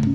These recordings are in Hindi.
तो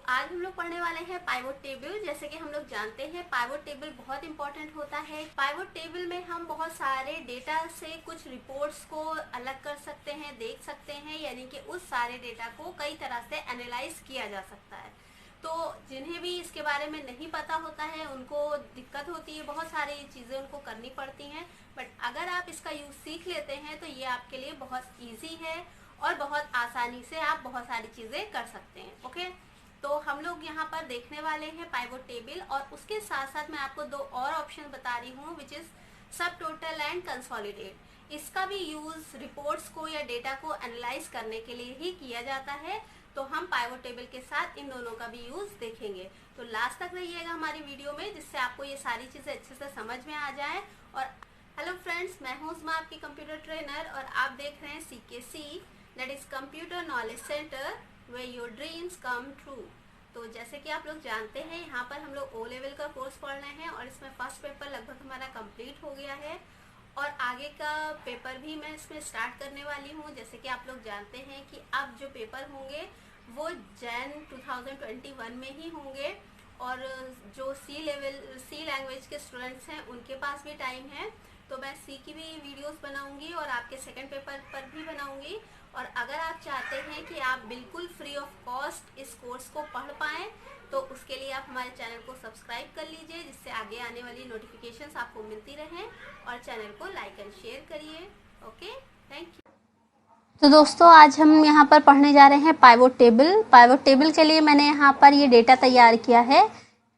आज हम लोग पढ़ने वाले हैं पाइवोट टेबल। जैसे कि हम लोग जानते हैं पाइवोट टेबल बहुत इंपॉर्टेंट होता है। पाइवोट टेबल में हम बहुत सारे डेटा से कुछ रिपोर्ट्स को अलग कर सकते हैं, देख सकते हैं, यानी कि उस सारे डेटा को कई तरह से एनालाइज किया जा सकता है। तो जिन्हें भी इसके बारे में नहीं पता होता है उनको दिक्कत होती है, बहुत सारी चीज़ें उनको करनी पड़ती हैं। बट अगर आप इसका यूज़ सीख लेते हैं तो ये आपके लिए बहुत ईजी है और बहुत आसानी से आप बहुत सारी चीज़ें कर सकते हैं। ओके, तो हम लोग यहाँ पर देखने वाले हैं पाइवोट टेबल, और उसके साथ साथ मैं आपको दो और ऑप्शन बता रही हूँ, विच इज़ सब टोटल एंड कंसोलिडेट। इसका भी यूज़ रिपोर्ट्स को या डेटा को एनालाइज करने के लिए ही किया जाता है। तो हम पाइवोट टेबल के साथ इन दोनों का भी यूज़ देखेंगे। तो लास्ट तक रहिएगा हमारी वीडियो में, जिससे आपको ये सारी चीज़ें अच्छे से समझ में आ जाए। और हेलो फ्रेंड्स, मैं हूँ उस्मा, आपकी कंप्यूटर ट्रेनर, और आप देख रहे हैं CKC, that is computer knowledge centre where your dreams come true। तो जैसे कि आप लोग जानते हैं यहाँ पर हम लोग O लेवल का कोर्स पढ़ रहे हैं, और इसमें फर्स्ट पेपर लगभग हमारा कंप्लीट हो गया है, और आगे का पेपर भी मैं इसमें स्टार्ट करने वाली हूँ। जैसे कि आप लोग जानते हैं कि अब जो पेपर होंगे वो जैन 2021 में ही होंगे, और जो सी लैंग्वेज के स्टूडेंट्स हैं उनके पास भी टाइम है। तो मैं सी की भी वीडियोस बनाऊंगी और आपके सेकंड पेपर पर भी बनाऊंगी। और अगर आप चाहते हैं कि आप बिल्कुल फ्री ऑफ कॉस्ट इस कोर्स को पढ़ पाएँ तो उसके लिए आप हमारे चैनल को सब्सक्राइब कर लीजिए, जिससे आगे आने वाली नोटिफिकेशंस आपको मिलती रहें, और चैनल को लाइक एंड शेयर करिए। Okay, thank you. तो दोस्तों, आज हम यहाँ पर पढ़ने जा रहे हैं पाइवोट टेबल। पाइवोट टेबल के लिए मैंने यहाँ पर ये डेटा तैयार किया है।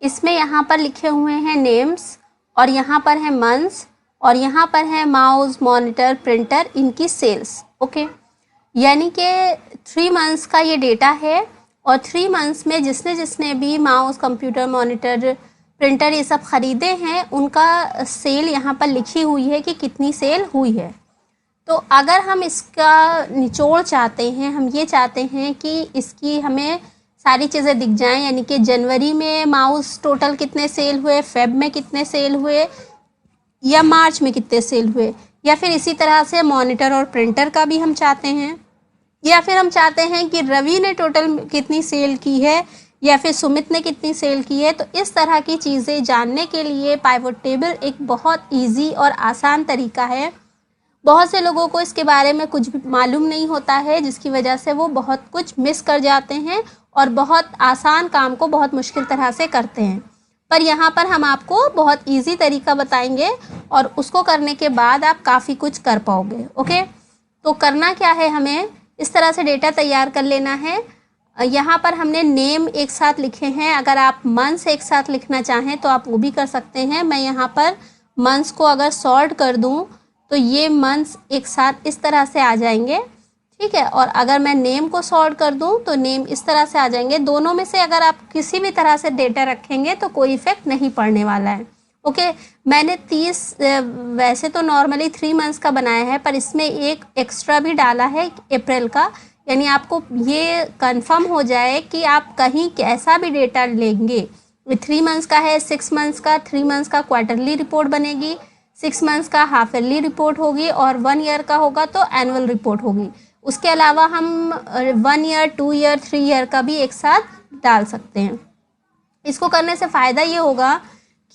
इसमें यहाँ पर लिखे हुए हैं नेम्स, और यहाँ पर है मंथ्स, और यहाँ पर है माउस, मॉनिटर, प्रिंटर, इनकी सेल्स। ओके, यानी कि 3 मंथ्स का ये डेटा है, और 3 मंथ्स में जिसने जिसने भी माउस, कंप्यूटर, मॉनिटर, प्रिंटर ये सब ख़रीदे हैं उनका सेल यहाँ पर लिखी हुई है कि कितनी सेल हुई है। तो अगर हम इसका निचोड़ चाहते हैं, हम ये चाहते हैं कि इसकी हमें सारी चीज़ें दिख जाएं, यानी कि जनवरी में माउस टोटल कितने सेल हुए, फेब में कितने सेल हुए, या मार्च में कितने सेल हुए, या फिर इसी तरह से मॉनिटर और प्रिंटर का भी हम चाहते हैं, या फिर हम चाहते हैं कि रवि ने टोटल कितनी सेल की है, या फिर सुमित ने कितनी सेल की है। तो इस तरह की चीज़ें जानने के लिए पाइवोट टेबल एक बहुत इजी और आसान तरीका है। बहुत से लोगों को इसके बारे में कुछ भी मालूम नहीं होता है, जिसकी वजह से वो बहुत कुछ मिस कर जाते हैं और बहुत आसान काम को बहुत मुश्किल तरह से करते हैं। पर यहाँ पर हम आपको बहुत इजी तरीका बताएंगे, और उसको करने के बाद आप काफ़ी कुछ कर पाओगे। ओके, तो करना क्या है, हमें इस तरह से डेटा तैयार कर लेना है। यहाँ पर हमने नेम एक साथ लिखे हैं। अगर आप मंथ्स एक साथ लिखना चाहें तो आप वो भी कर सकते हैं। मैं यहाँ पर मंथ्स को अगर सॉर्ट कर दूँ तो ये मंथ्स एक साथ इस तरह से आ जाएंगे, ठीक है। और अगर मैं नेम को सॉर्ट कर दूं तो नेम इस तरह से आ जाएंगे। दोनों में से अगर आप किसी भी तरह से डेटा रखेंगे तो कोई इफेक्ट नहीं पड़ने वाला है। ओके, मैंने 30 वैसे तो नॉर्मली 3 मंथ्स का बनाया है, पर इसमें एक एक्स्ट्रा भी डाला है अप्रैल का, यानी आपको ये कंफर्म हो जाए कि आप कहीं कैसा भी डेटा लेंगे। 3 मंथ्स का है, 6 मंथ्स का, 3 मंथ्स का क्वार्टरली रिपोर्ट बनेगी, 6 मंथ्स का हाफ ईयरली रिपोर्ट होगी, और 1 ईयर का होगा तो एनुअल रिपोर्ट होगी। उसके अलावा हम 1 ईयर, 2 ईयर, 3 ईयर का भी एक साथ डाल सकते हैं। इसको करने से फ़ायदा ये होगा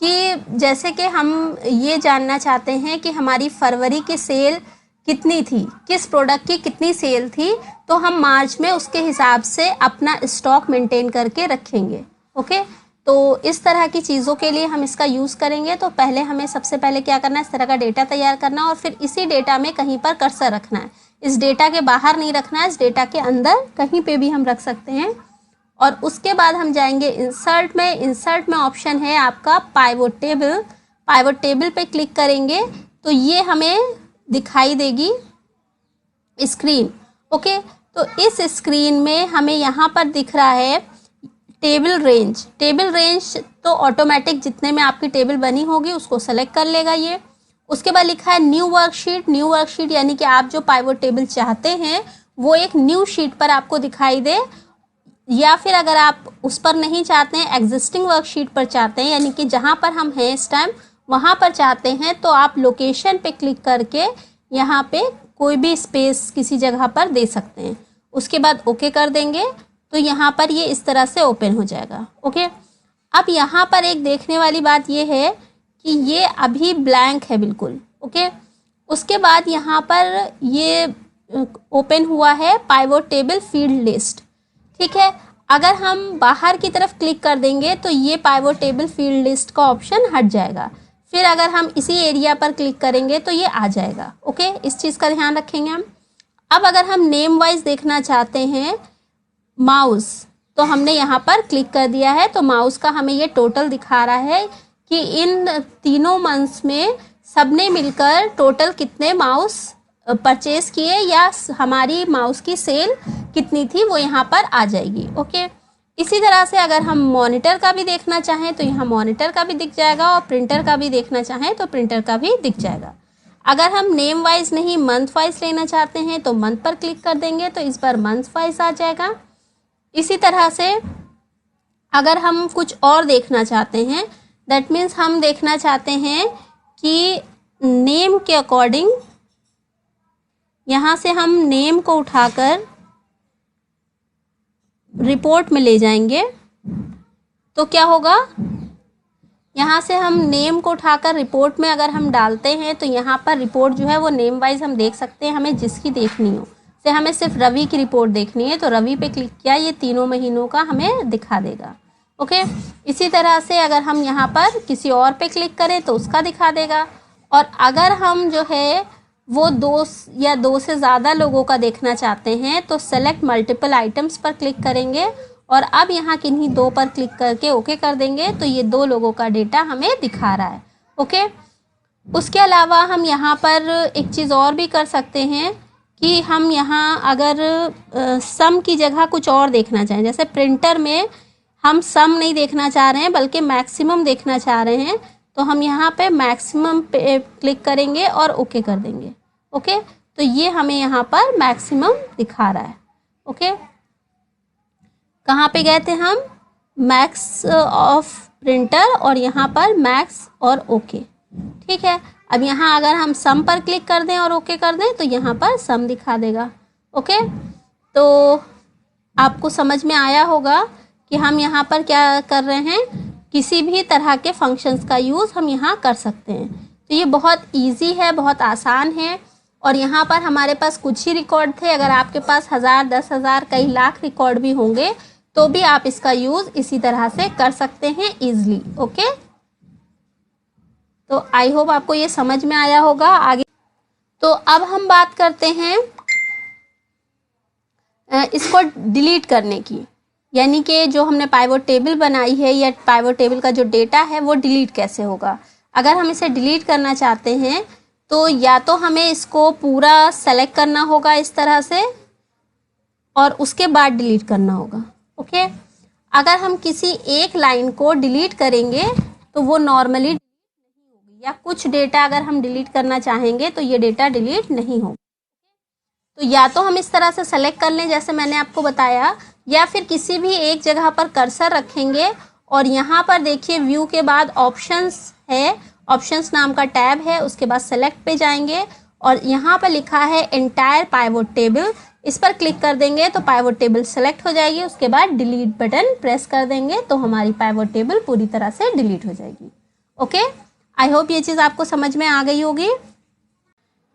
कि जैसे कि हम ये जानना चाहते हैं कि हमारी फरवरी की सेल कितनी थी, किस प्रोडक्ट की कितनी सेल थी, तो हम मार्च में उसके हिसाब से अपना स्टॉक मेंटेन करके रखेंगे। ओके, तो इस तरह की चीज़ों के लिए हम इसका यूज़ करेंगे। तो पहले हमें सबसे पहले क्या करना है, इस तरह का डेटा तैयार करना, और फिर इसी डेटा में कहीं पर कर्सर रखना है। इस डेटा के बाहर नहीं रखना है, इस डेटा के अंदर कहीं पे भी हम रख सकते हैं। और उसके बाद हम जाएंगे इंसर्ट में। इंसर्ट में ऑप्शन है आपका पाइवोट टेबल। पाइवोट टेबल पे क्लिक करेंगे तो ये हमें दिखाई देगी स्क्रीन। ओके, तो इस स्क्रीन में हमें यहाँ पर दिख रहा है टेबल रेंज। टेबल रेंज तो ऑटोमेटिक जितने में आपकी टेबल बनी होगी उसको सेलेक्ट कर लेगा ये। उसके बाद लिखा है न्यू वर्कशीट। न्यू वर्कशीट यानी कि आप जो पाइवट टेबल चाहते हैं वो एक न्यू शीट पर आपको दिखाई दे, या फिर अगर आप उस पर नहीं चाहते हैं, एग्जिस्टिंग वर्कशीट पर चाहते हैं, यानी कि जहाँ पर हम हैं इस टाइम वहाँ पर चाहते हैं, तो आप लोकेशन पे क्लिक करके यहाँ पे कोई भी स्पेस किसी जगह पर दे सकते हैं। उसके बाद ओके कर देंगे तो यहाँ पर ये इस तरह से ओपन हो जाएगा। ओके, अब यहाँ पर एक देखने वाली बात ये है कि ये अभी ब्लैंक है बिल्कुल। ओके, उसके बाद यहाँ पर ये ओपन हुआ है पाइवट टेबल फील्ड लिस्ट। ठीक है, अगर हम बाहर की तरफ क्लिक कर देंगे तो ये पाइवट टेबल फील्ड लिस्ट का ऑप्शन हट जाएगा। फिर अगर हम इसी एरिया पर क्लिक करेंगे तो ये आ जाएगा। ओके, इस चीज़ का ध्यान रखेंगे हम। अब अगर हम नेम वाइज देखना चाहते हैं माउस, तो हमने यहाँ पर क्लिक कर दिया है, तो माउस का हमें ये टोटल दिखा रहा है कि इन तीनों मंथ्स में सबने मिलकर टोटल कितने माउस परचेज किए या हमारी माउस की सेल कितनी थी वो यहाँ पर आ जाएगी। ओके, इसी तरह से अगर हम मॉनिटर का भी देखना चाहें तो यहाँ मॉनिटर का भी दिख जाएगा, और प्रिंटर का भी देखना चाहें तो प्रिंटर का भी दिख जाएगा। अगर हम नेम वाइज नहीं मंथ वाइज लेना चाहते हैं तो मंथ पर क्लिक कर देंगे तो इस बार मंथ वाइज आ जाएगा। इसी तरह से अगर हम कुछ और देखना चाहते हैं, दैट मीन्स हम देखना चाहते हैं कि नेम के अकॉर्डिंग, यहाँ से हम नेम को उठाकर रिपोर्ट में ले जाएंगे तो क्या होगा, यहाँ से हम नेम को उठाकर रिपोर्ट में अगर हम डालते हैं तो यहाँ पर रिपोर्ट जो है वो नेम वाइज हम देख सकते हैं, हमें जिसकी देखनी हो। से हमें सिर्फ रवि की रिपोर्ट देखनी है तो रवि पे क्लिक किया, ये तीनों महीनों का हमें दिखा देगा। ओके, इसी तरह से अगर हम यहाँ पर किसी और पे क्लिक करें तो उसका दिखा देगा। और अगर हम जो है वो दो या दो से ज़्यादा लोगों का देखना चाहते हैं तो सेलेक्ट मल्टीपल आइटम्स पर क्लिक करेंगे, और अब यहाँ किन्हीं दो पर क्लिक करके ओके कर देंगे तो ये 2 लोगों का डेटा हमें दिखा रहा है। ओके, उसके अलावा हम यहाँ पर एक चीज़ और भी कर सकते हैं कि हम यहाँ अगर सम की जगह कुछ और देखना चाहें, जैसे प्रिंटर में हम सम नहीं देखना चाह रहे हैं बल्कि मैक्सिमम देखना चाह रहे हैं, तो हम यहाँ पे मैक्सिमम पे क्लिक करेंगे और ओके कर देंगे। ओके, तो ये हमें यहाँ पर मैक्सिमम दिखा रहा है। ओके, कहाँ पे गए थे हम, मैक्स ऑफ प्रिंटर, और यहाँ पर मैक्स और ओके। ठीक है, अब यहाँ अगर हम सम पर क्लिक कर दें और ओके कर दें तो यहाँ पर सम दिखा देगा। ओके, तो आपको समझ में आया होगा कि हम यहाँ पर क्या कर रहे हैं, किसी भी तरह के फंक्शंस का यूज़ हम यहाँ कर सकते हैं। तो ये बहुत इजी है, बहुत आसान है, और यहाँ पर हमारे पास कुछ ही रिकॉर्ड थे। अगर आपके पास 1000, 10,000, कई लाख रिकॉर्ड भी होंगे तो भी आप इसका यूज़ इसी तरह से कर सकते हैं ईजिली। ओके, तो आई होप आपको ये समझ में आया होगा। आगे तो अब हम बात करते हैं इसको डिलीट करने की, यानी कि जो हमने पाइवट टेबल बनाई है या पाइवट टेबल का जो डेटा है वो डिलीट कैसे होगा। अगर हम इसे डिलीट करना चाहते हैं तो या तो हमें इसको पूरा सेलेक्ट करना होगा इस तरह से और उसके बाद डिलीट करना होगा। ओके, अगर हम किसी एक लाइन को डिलीट करेंगे तो वो नॉर्मली डिलीट नहीं होगी, या कुछ डेटा अगर हम डिलीट करना चाहेंगे तो ये डेटा डिलीट नहीं होगा। तो या तो हम इस तरह से सेलेक्ट कर लें जैसे मैंने आपको बताया, या फिर किसी भी एक जगह पर कर्सर रखेंगे और यहाँ पर देखिए व्यू के बाद ऑप्शंस है, ऑप्शंस नाम का टैब है, उसके बाद सेलेक्ट पे जाएंगे और यहाँ पर लिखा है एंटायर पाइवट टेबल, इस पर क्लिक कर देंगे तो पाइवट टेबल सेलेक्ट हो जाएगी। उसके बाद डिलीट बटन प्रेस कर देंगे तो हमारी पाइवट टेबल पूरी तरह से डिलीट हो जाएगी। ओके, आई होप ये चीज़ आपको समझ में आ गई होगी।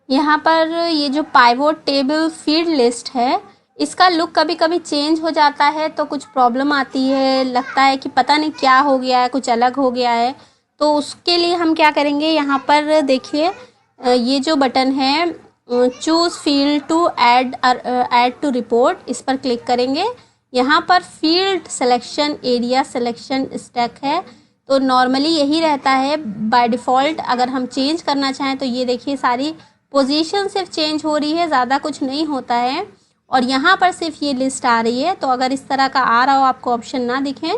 यहाँ पर ये जो पाइवट टेबल फील्ड लिस्ट है इसका लुक कभी कभी चेंज हो जाता है तो कुछ प्रॉब्लम आती है, लगता है कि पता नहीं क्या हो गया है, कुछ अलग हो गया है। तो उसके लिए हम क्या करेंगे, यहाँ पर देखिए ये जो बटन है choose field to add to report, इस पर क्लिक करेंगे। यहाँ पर field selection area selection stack है, तो नॉर्मली यही रहता है बाय डिफ़ॉल्ट। अगर हम चेंज करना चाहें तो ये देखिए सारी पोजीशन सिर्फ चेंज हो रही है, ज़्यादा कुछ नहीं होता है। और यहाँ पर सिर्फ ये लिस्ट आ रही है, तो अगर इस तरह का आ रहा हो आपको ऑप्शन ना दिखें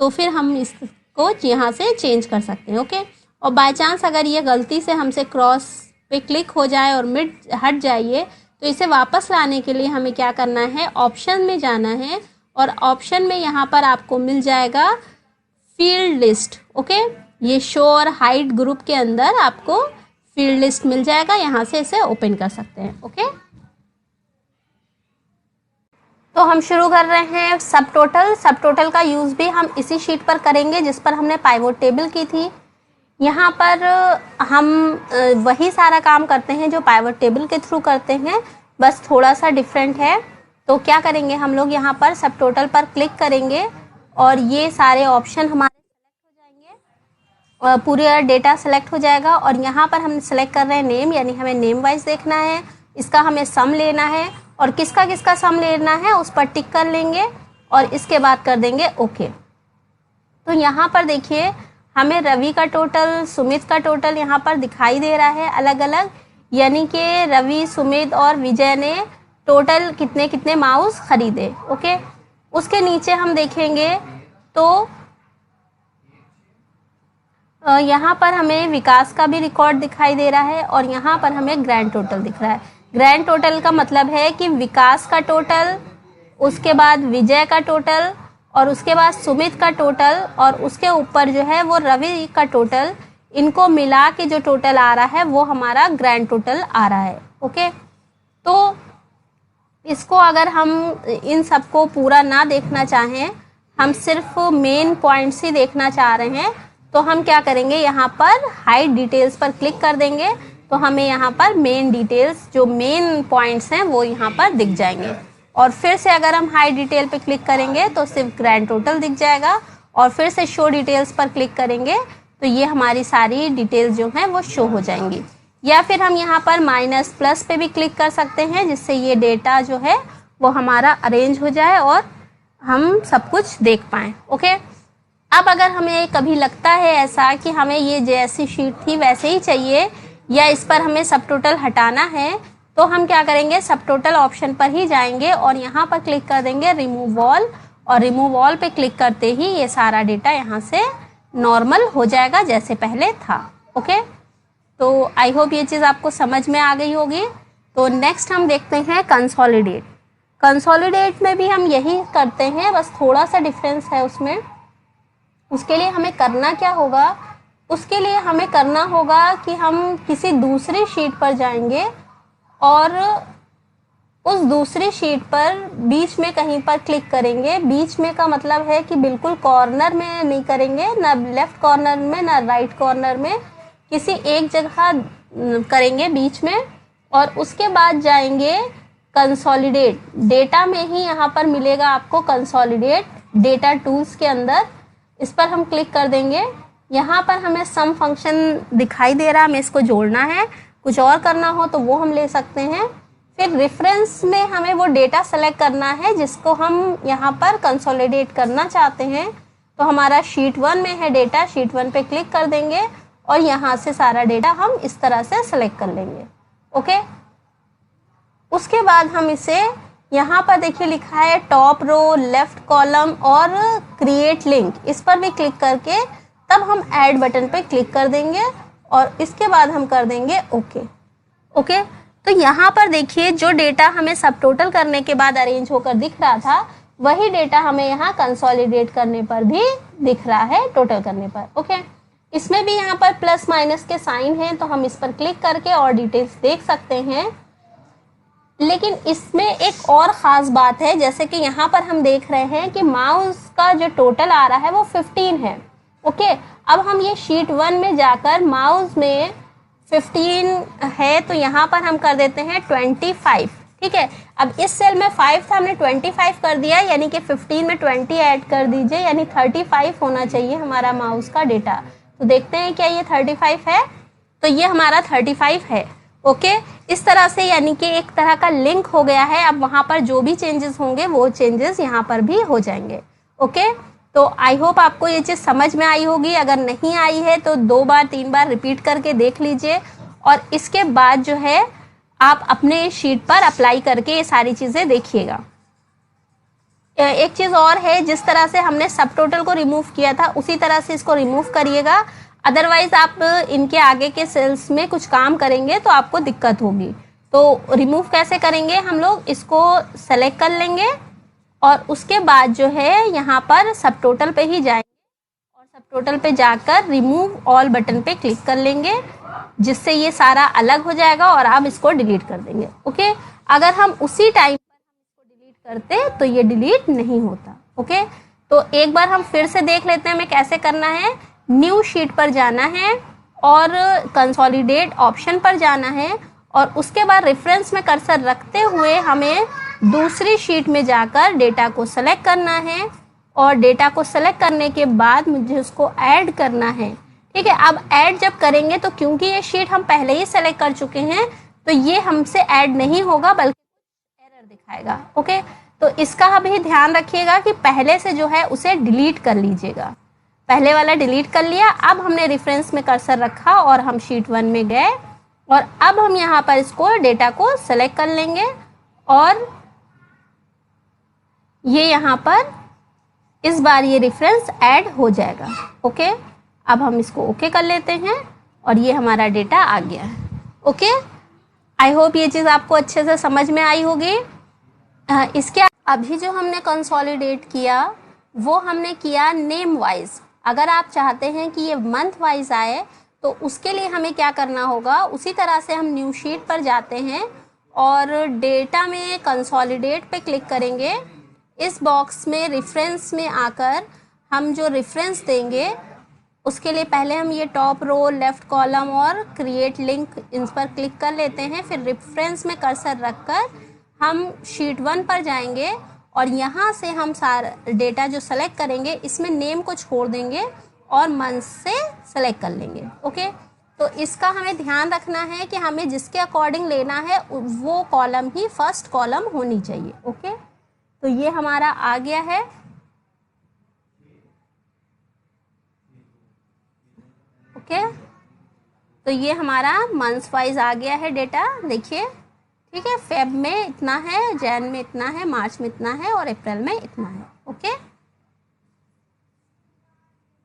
तो फिर हम इसको यहाँ से चेंज कर सकते हैं। ओके, और बाय चांस अगर ये गलती से हमसे क्रॉस पे क्लिक हो जाए और मिड हट जाइए, तो इसे वापस लाने के लिए हमें क्या करना है, ऑप्शन में जाना है और ऑप्शन में यहाँ पर आपको मिल जाएगा फील्ड लिस्ट। ओके, ये शो और हाइड ग्रुप के अंदर आपको फील्ड लिस्ट मिल जाएगा, यहाँ से इसे ओपन कर सकते हैं। ओके, तो हम शुरू कर रहे हैं सब टोटल। सब टोटल का यूज़ भी हम इसी शीट पर करेंगे जिस पर हमने पाइवोट टेबल की थी। यहाँ पर हम वही सारा काम करते हैं जो पाइवोट टेबल के थ्रू करते हैं, बस थोड़ा सा डिफरेंट है। तो क्या करेंगे, हम लोग यहाँ पर सब टोटल पर क्लिक करेंगे और ये सारे ऑप्शन हमारे सेलेक्ट हो जाएंगे, पूरा डेटा सेलेक्ट हो जाएगा। और यहाँ पर हम सेलेक्ट कर रहे हैं नेम, यानी हमें नेम वाइज देखना है, इसका हमें सम लेना है और किसका किसका सम लेना है उस पर टिक कर लेंगे और इसके बाद कर देंगे ओके। तो यहाँ पर देखिए हमें रवि का टोटल, सुमित का टोटल यहाँ पर दिखाई दे रहा है अलग अलग, यानी कि रवि, सुमित और विजय ने टोटल कितने कितने माउस खरीदे। ओके, उसके नीचे हम देखेंगे तो यहाँ पर हमें विकास का भी रिकॉर्ड दिखाई दे रहा है और यहाँ पर हमें ग्रैंड टोटल दिख रहा है। ग्रैंड टोटल का मतलब है कि विकास का टोटल, उसके बाद विजय का टोटल और उसके बाद सुमित का टोटल और उसके ऊपर जो है वो रवि का टोटल, इनको मिला के जो टोटल आ रहा है वो हमारा ग्रैंड टोटल आ रहा है। ओके, तो इसको अगर हम इन सबको पूरा ना देखना चाहें, हम सिर्फ मेन पॉइंट्स ही देखना चाह रहे हैं, तो हम क्या करेंगे, यहाँ पर हाइड डिटेल्स पर क्लिक कर देंगे तो हमें यहाँ पर मेन डिटेल्स, जो मेन पॉइंट्स हैं वो यहाँ पर दिख जाएंगे। और फिर से अगर हम हाइड डिटेल पे क्लिक करेंगे तो सिर्फ ग्रैंड टोटल दिख जाएगा और फिर से शो डिटेल्स पर क्लिक करेंगे तो ये हमारी सारी डिटेल्स जो हैं वो शो हो जाएंगी। या फिर हम यहाँ पर माइनस प्लस पे भी क्लिक कर सकते हैं जिससे ये डेटा जो है वो हमारा अरेंज हो जाए और हम सब कुछ देख पाएँ। ओके, अब अगर हमें कभी लगता है ऐसा कि हमें ये जैसी शीट थी वैसे ही चाहिए या इस पर हमें सब टोटल हटाना है, तो हम क्या करेंगे, सब टोटल ऑप्शन पर ही जाएंगे और यहाँ पर क्लिक कर देंगे रिमूव ऑल और रिमूव ऑल पे क्लिक करते ही ये सारा डेटा यहाँ से नॉर्मल हो जाएगा जैसे पहले था। ओके, तो आई होप ये चीज़ आपको समझ में आ गई होगी। तो नेक्स्ट हम देखते हैं कंसोलिडेट। कंसोलिडेट में भी हम यही करते हैं, बस थोड़ा सा डिफरेंस है उसमें। उसके लिए हमें करना क्या होगा, उसके लिए हमें करना होगा कि हम किसी दूसरी शीट पर जाएंगे और उस दूसरी शीट पर बीच में कहीं पर क्लिक करेंगे। बीच में का मतलब है कि बिल्कुल कॉर्नर में नहीं करेंगे, ना लेफ्ट कॉर्नर में ना राइट कॉर्नर में, किसी एक जगह करेंगे बीच में और उसके बाद जाएंगे कंसोलिडेट। डेटा में ही यहाँ पर मिलेगा आपको कंसोलिडेट डेटा टूल्स के अंदर, इस पर हम क्लिक कर देंगे। यहाँ पर हमें सम फंक्शन दिखाई दे रहा है, हमें इसको जोड़ना है, कुछ और करना हो तो वो हम ले सकते हैं। फिर रेफरेंस में हमें वो डेटा सेलेक्ट करना है जिसको हम यहाँ पर कंसोलिडेट करना चाहते हैं। तो हमारा शीट 1 में है डेटा, शीट 1 पे क्लिक कर देंगे और यहाँ से सारा डेटा हम इस तरह से सेलेक्ट कर लेंगे। ओके, उसके बाद हम इसे यहाँ पर देखिए लिखा है टॉप रो, लेफ्ट कॉलम और क्रिएट लिंक, इस पर भी क्लिक करके तब हम ऐड बटन पे क्लिक कर देंगे और इसके बाद हम कर देंगे ओके। ओके, तो यहाँ पर देखिए जो डेटा हमें सब टोटल करने के बाद अरेंज होकर दिख रहा था वही डेटा हमें यहाँ कंसोलिडेट करने पर भी दिख रहा है टोटल करने पर। ओके, इसमें भी यहाँ पर प्लस माइनस के साइन हैं तो हम इस पर क्लिक करके और डिटेल्स देख सकते हैं। लेकिन इसमें एक और ख़ास बात है, जैसे कि यहाँ पर हम देख रहे हैं कि माउस का जो टोटल आ रहा है वो 15 है। ओके, अब हम ये शीट 1 में जाकर माउस में 15 है तो यहाँ पर हम कर देते हैं 25। ठीक है, अब इस सेल में 5 था, हमने 25 कर दिया, यानी कि 15 में 20 ऐड कर दीजिए, यानी 35 होना चाहिए हमारा माउस का डेटा। तो देखते हैं क्या ये 35 है, तो ये हमारा 35 है। ओके, इस तरह से यानी कि एक तरह का लिंक हो गया है। अब वहाँ पर जो भी चेंजेस होंगे वो चेंजेस यहाँ पर भी हो जाएंगे। ओके, तो आई होप आपको ये चीज़ समझ में आई होगी। अगर नहीं आई है तो 2 बार 3 बार रिपीट करके देख लीजिए और इसके बाद जो है आप अपने शीट पर अप्लाई करके ये सारी चीज़ें देखिएगा। एक चीज़ और है, जिस तरह से हमने सब टोटल को रिमूव किया था उसी तरह से इसको रिमूव करिएगा। अदरवाइज आप इनके आगे के सेल्स में कुछ काम करेंगे तो आपको दिक्कत होगी। तो रिमूव कैसे करेंगे, हम लोग इसको सेलेक्ट कर लेंगे और उसके बाद जो है यहाँ पर सब टोटल पे ही जाएंगे और सब टोटल पे जाकर रिमूव ऑल बटन पे क्लिक कर लेंगे, जिससे ये सारा अलग हो जाएगा और आप इसको डिलीट कर देंगे। ओके, अगर हम उसी टाइम पर इसको डिलीट करते तो ये डिलीट नहीं होता। ओके, तो एक बार हम फिर से देख लेते हैं हमें कैसे करना है। न्यू शीट पर जाना है और कंसोलिडेट ऑप्शन पर जाना है और उसके बाद रेफरेंस में कर्सर रखते हुए हमें दूसरी शीट में जाकर डेटा को सेलेक्ट करना है और डेटा को सेलेक्ट करने के बाद मुझे उसको ऐड करना है। ठीक है, अब ऐड जब करेंगे तो क्योंकि ये शीट हम पहले ही सेलेक्ट कर चुके हैं तो ये हमसे ऐड नहीं होगा बल्कि एरर दिखाएगा। ओके, तो इसका अभी ध्यान रखिएगा कि पहले से जो है उसे डिलीट कर लीजिएगा। पहले वाला डिलीट कर लिया, अब हमने रेफरेंस में कर्सर रखा और हम शीट 1 में गए और अब हम यहाँ पर इसको डेटा को सेलेक्ट कर लेंगे और ये यहाँ पर इस बार ये रेफरेंस ऐड हो जाएगा। ओके, अब हम इसको ओके कर लेते हैं और ये हमारा डेटा आ गया है। ओके, आई होप ये चीज़ आपको अच्छे से समझ में आई होगी। इसके अभी जो हमने कंसोलिडेट किया वो हमने किया नेम वाइज। अगर आप चाहते हैं कि ये मंथ वाइज आए तो उसके लिए हमें क्या करना होगा, उसी तरह से हम न्यू शीट पर जाते हैं और डेटा में कंसोलिडेट पे क्लिक करेंगे। इस बॉक्स में रेफरेंस में आकर हम जो रेफरेंस देंगे उसके लिए पहले हम ये टॉप रो, लेफ्ट कॉलम और क्रिएट लिंक इन पर क्लिक कर लेते हैं। फिर रेफरेंस में कर्सर रखकर हम शीट 1 पर जाएंगे और यहाँ से हम सारा डेटा जो सेलेक्ट करेंगे इसमें नेम को छोड़ देंगे और मंथ से सेलेक्ट कर लेंगे। ओके, तो इसका हमें ध्यान रखना है कि हमें जिसके अकॉर्डिंग लेना है वो कॉलम ही फर्स्ट कॉलम होनी चाहिए। ओके, तो ये हमारा आ गया है। ओके, तो ये हमारा मंथ वाइज आ गया है डेटा, देखिए। ठीक है, फेब में इतना है, जैन में इतना है, मार्च में इतना है और अप्रैल में इतना है। ओके।